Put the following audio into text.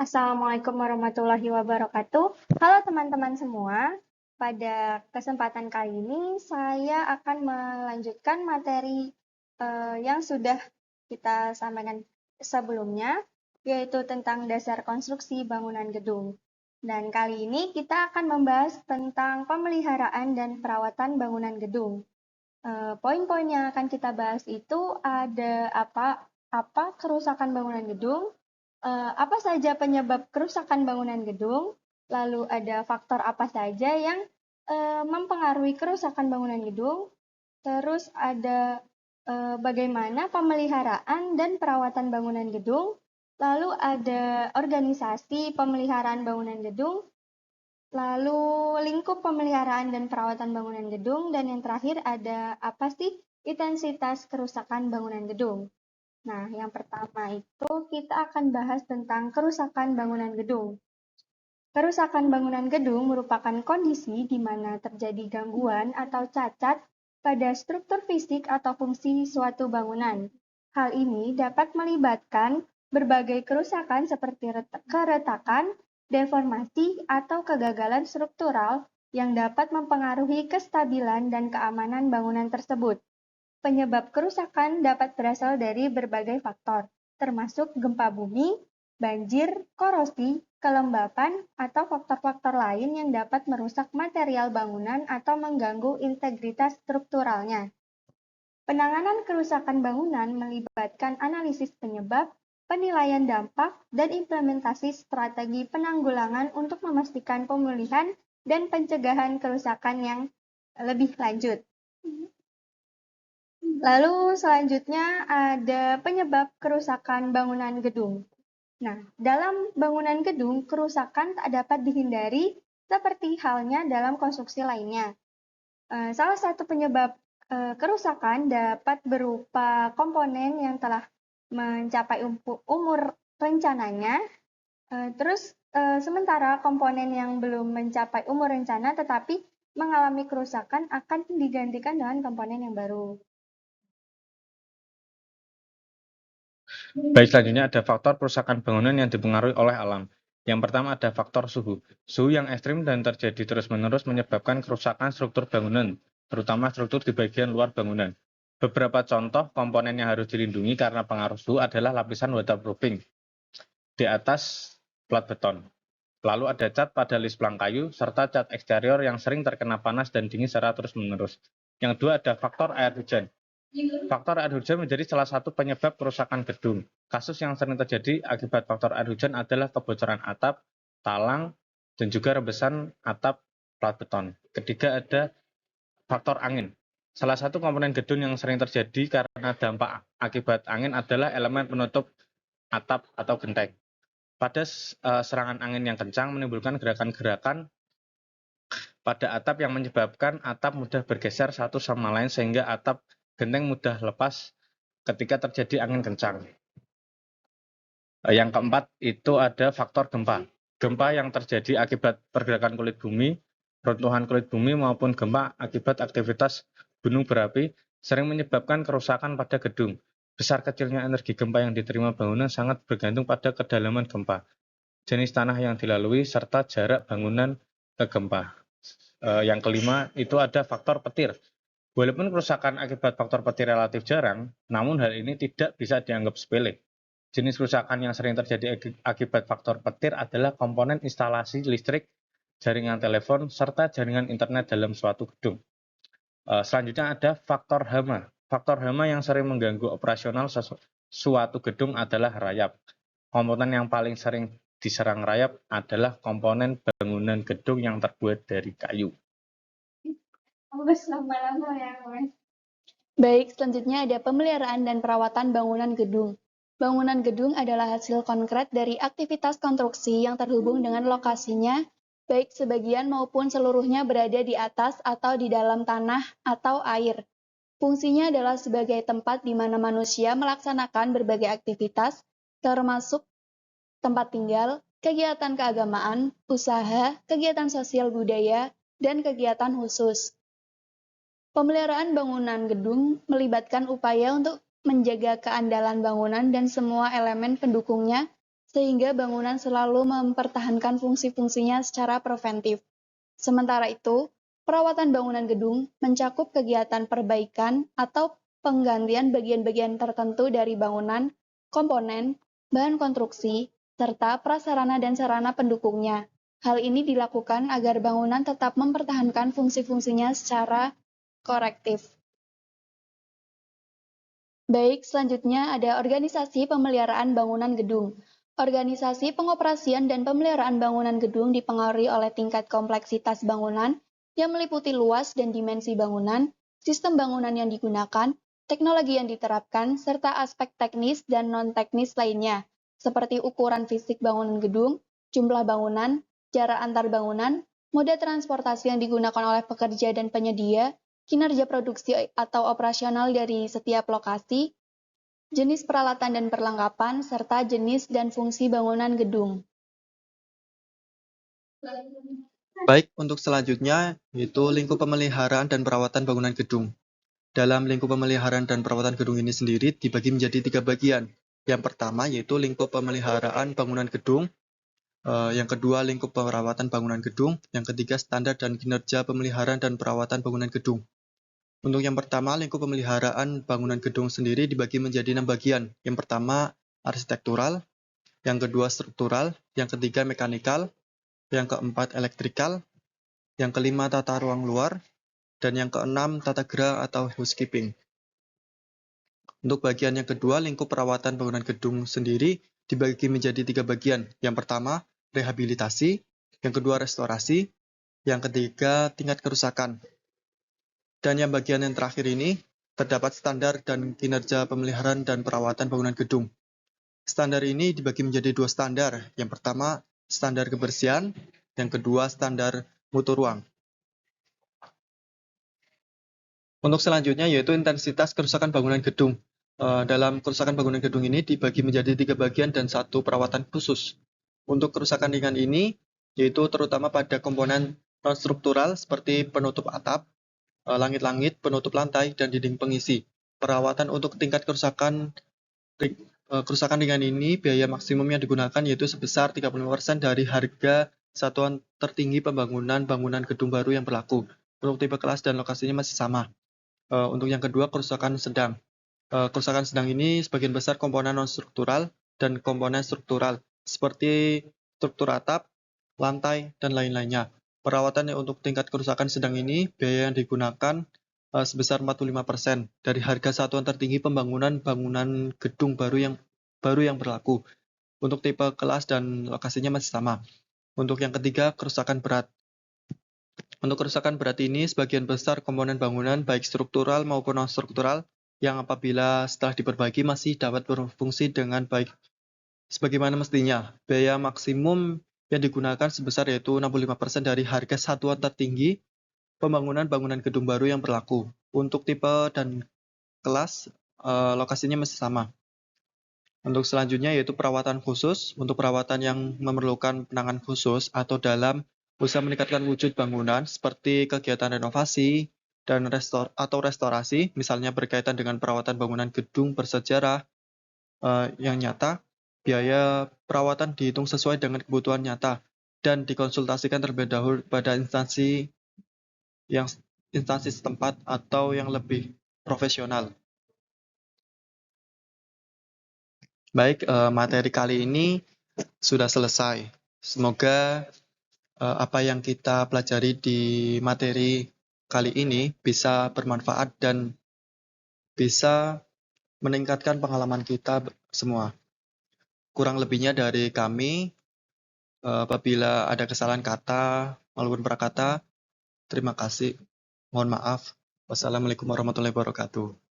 Assalamualaikum warahmatullahi wabarakatuh. Halo teman-teman semua. Pada kesempatan kali ini saya akan melanjutkan materi yang sudah kita sampaikan sebelumnya, yaitu tentang dasar konstruksi bangunan gedung. Dan kali ini kita akan membahas tentang pemeliharaan dan perawatan bangunan gedung. Poin-poin yang akan kita bahas itu ada apa kerusakan bangunan gedung, apa saja penyebab kerusakan bangunan gedung, lalu ada faktor apa saja yang mempengaruhi kerusakan bangunan gedung, terus ada bagaimana pemeliharaan dan perawatan bangunan gedung, lalu ada organisasi pemeliharaan bangunan gedung, lalu lingkup pemeliharaan dan perawatan bangunan gedung, dan yang terakhir ada apa sih intensitas kerusakan bangunan gedung. Nah, yang pertama itu kita akan bahas tentang kerusakan bangunan gedung. Kerusakan bangunan gedung merupakan kondisi di mana terjadi gangguan atau cacat pada struktur fisik atau fungsi suatu bangunan. Hal ini dapat melibatkan berbagai kerusakan seperti keretakan, deformasi, atau kegagalan struktural yang dapat mempengaruhi kestabilan dan keamanan bangunan tersebut. Penyebab kerusakan dapat berasal dari berbagai faktor, termasuk gempa bumi, banjir, korosi, kelembapan, atau faktor-faktor lain yang dapat merusak material bangunan atau mengganggu integritas strukturalnya. Penanganan kerusakan bangunan melibatkan analisis penyebab, penilaian dampak, dan implementasi strategi penanggulangan untuk memastikan pemulihan dan pencegahan kerusakan yang lebih lanjut. Lalu selanjutnya ada penyebab kerusakan bangunan gedung. Nah, dalam bangunan gedung, kerusakan tak dapat dihindari seperti halnya dalam konstruksi lainnya. Salah satu penyebab kerusakan dapat berupa komponen yang telah mencapai umur rencananya, sementara komponen yang belum mencapai umur rencana tetapi mengalami kerusakan akan digantikan dengan komponen yang baru. Baik, selanjutnya ada faktor kerusakan bangunan yang dipengaruhi oleh alam. Yang pertama ada faktor suhu. Suhu yang ekstrim dan terjadi terus-menerus menyebabkan kerusakan struktur bangunan, terutama struktur di bagian luar bangunan. Beberapa contoh komponen yang harus dilindungi karena pengaruh suhu adalah lapisan waterproofing di atas plat beton. Lalu ada cat pada list plank kayu, serta cat eksterior yang sering terkena panas dan dingin secara terus-menerus. Yang kedua ada faktor air hujan. Faktor air hujan menjadi salah satu penyebab kerusakan gedung. Kasus yang sering terjadi akibat faktor air hujan adalah kebocoran atap, talang, dan juga rebesan atap plat beton. Ketiga ada faktor angin. Salah satu komponen gedung yang sering terjadi karena dampak akibat angin adalah elemen penutup atap atau genteng. Pada serangan angin yang kencang menimbulkan gerakan-gerakan pada atap yang menyebabkan atap mudah bergeser satu sama lain sehingga atap genteng mudah lepas ketika terjadi angin kencang. Yang keempat itu ada faktor gempa. Gempa yang terjadi akibat pergerakan kulit bumi, runtuhan kulit bumi maupun gempa akibat aktivitas gunung berapi sering menyebabkan kerusakan pada gedung. Besar kecilnya energi gempa yang diterima bangunan sangat bergantung pada kedalaman gempa, jenis tanah yang dilalui, serta jarak bangunan ke gempa. Yang kelima itu ada faktor petir. Walaupun kerusakan akibat faktor petir relatif jarang, namun hal ini tidak bisa dianggap sepele. Jenis kerusakan yang sering terjadi akibat faktor petir adalah komponen instalasi listrik, jaringan telepon, serta jaringan internet dalam suatu gedung. Selanjutnya ada faktor hama. Faktor hama yang sering mengganggu operasional suatu gedung adalah rayap. Komponen yang paling sering diserang rayap adalah komponen bangunan gedung yang terbuat dari kayu. Baik, selanjutnya ada pemeliharaan dan perawatan bangunan gedung. Bangunan gedung adalah hasil konkret dari aktivitas konstruksi yang terhubung dengan lokasinya, baik sebagian maupun seluruhnya berada di atas atau di dalam tanah atau air. Fungsinya adalah sebagai tempat di mana manusia melaksanakan berbagai aktivitas, termasuk tempat tinggal, kegiatan keagamaan, usaha, kegiatan sosial budaya, dan kegiatan khusus. Pemeliharaan bangunan gedung melibatkan upaya untuk menjaga keandalan bangunan dan semua elemen pendukungnya, sehingga bangunan selalu mempertahankan fungsi-fungsinya secara preventif. Sementara itu, perawatan bangunan gedung mencakup kegiatan perbaikan atau penggantian bagian-bagian tertentu dari bangunan, komponen, bahan konstruksi, serta prasarana dan sarana pendukungnya. Hal ini dilakukan agar bangunan tetap mempertahankan fungsi-fungsinya secara korektif. Baik, selanjutnya ada organisasi pemeliharaan bangunan gedung. Organisasi pengoperasian dan pemeliharaan bangunan gedung dipengaruhi oleh tingkat kompleksitas bangunan yang meliputi luas dan dimensi bangunan, sistem bangunan yang digunakan, teknologi yang diterapkan, serta aspek teknis dan non-teknis lainnya, seperti ukuran fisik bangunan gedung, jumlah bangunan, jarak antar bangunan, moda transportasi yang digunakan oleh pekerja dan penyedia, kinerja produksi atau operasional dari setiap lokasi, jenis peralatan dan perlengkapan, serta jenis dan fungsi bangunan gedung. Baik, untuk selanjutnya yaitu lingkup pemeliharaan dan perawatan bangunan gedung. Dalam lingkup pemeliharaan dan perawatan gedung ini sendiri dibagi menjadi 3 bagian. Yang pertama yaitu lingkup pemeliharaan bangunan gedung, yang kedua lingkup perawatan bangunan gedung, yang ketiga standar dan kinerja pemeliharaan dan perawatan bangunan gedung. Untuk yang pertama, lingkup pemeliharaan bangunan gedung sendiri dibagi menjadi 6 bagian. Yang pertama arsitektural, yang kedua struktural, yang ketiga mekanikal, yang keempat elektrikal, yang kelima tata ruang luar, dan yang keenam tata gera atau housekeeping. Untuk bagian yang kedua, lingkup perawatan bangunan gedung sendiri dibagi menjadi 3 bagian. Yang pertama, rehabilitasi, yang kedua restorasi, yang ketiga tingkat kerusakan. Dan yang bagian yang terakhir ini terdapat standar dan kinerja pemeliharaan dan perawatan bangunan gedung. Standar ini dibagi menjadi 2 standar. Yang pertama, standar kebersihan, yang kedua standar mutu ruang. Untuk selanjutnya yaitu intensitas kerusakan bangunan gedung. Dalam kerusakan bangunan gedung ini dibagi menjadi 3 bagian dan 1 perawatan khusus. Untuk kerusakan ringan ini yaitu terutama pada komponen non-struktural seperti penutup atap, langit-langit, penutup lantai, dan dinding pengisi. Perawatan untuk tingkat kerusakan ringan ini biaya maksimum yang digunakan yaitu sebesar 35% dari harga satuan tertinggi pembangunan bangunan gedung baru yang berlaku. Untuk tipe kelas dan lokasinya masih sama. Untuk yang kedua, kerusakan sedang. Kerusakan sedang ini sebagian besar komponen non-struktural dan komponen struktural, seperti struktur atap, lantai, dan lain-lainnya. Perawatan untuk tingkat kerusakan sedang ini, biaya yang digunakan sebesar 45% dari harga satuan tertinggi pembangunan bangunan gedung baru yang berlaku. Untuk tipe kelas dan lokasinya masih sama. Untuk yang ketiga, kerusakan berat. Untuk kerusakan berat ini, sebagian besar komponen bangunan, baik struktural maupun non-struktural, yang apabila setelah diperbaiki masih dapat berfungsi dengan baik sebagaimana mestinya. Biaya maksimum yang digunakan sebesar yaitu 65% dari harga satuan tertinggi pembangunan bangunan gedung baru yang berlaku. Untuk tipe dan kelas, lokasinya masih sama. Untuk selanjutnya yaitu perawatan khusus. Untuk perawatan yang memerlukan penanganan khusus atau dalam usaha meningkatkan wujud bangunan seperti kegiatan renovasi dan restorasi, misalnya berkaitan dengan perawatan bangunan gedung bersejarah yang nyata, biaya perawatan dihitung sesuai dengan kebutuhan nyata dan dikonsultasikan terlebih dahulu pada instansi setempat atau yang lebih profesional. Baik, materi kali ini sudah selesai. Semoga apa yang kita pelajari di materi kali ini bisa bermanfaat dan bisa meningkatkan pengalaman kita semua. Kurang lebihnya dari kami, apabila ada kesalahan kata maupun prakata, terima kasih. Mohon maaf. Wassalamualaikum warahmatullahi wabarakatuh.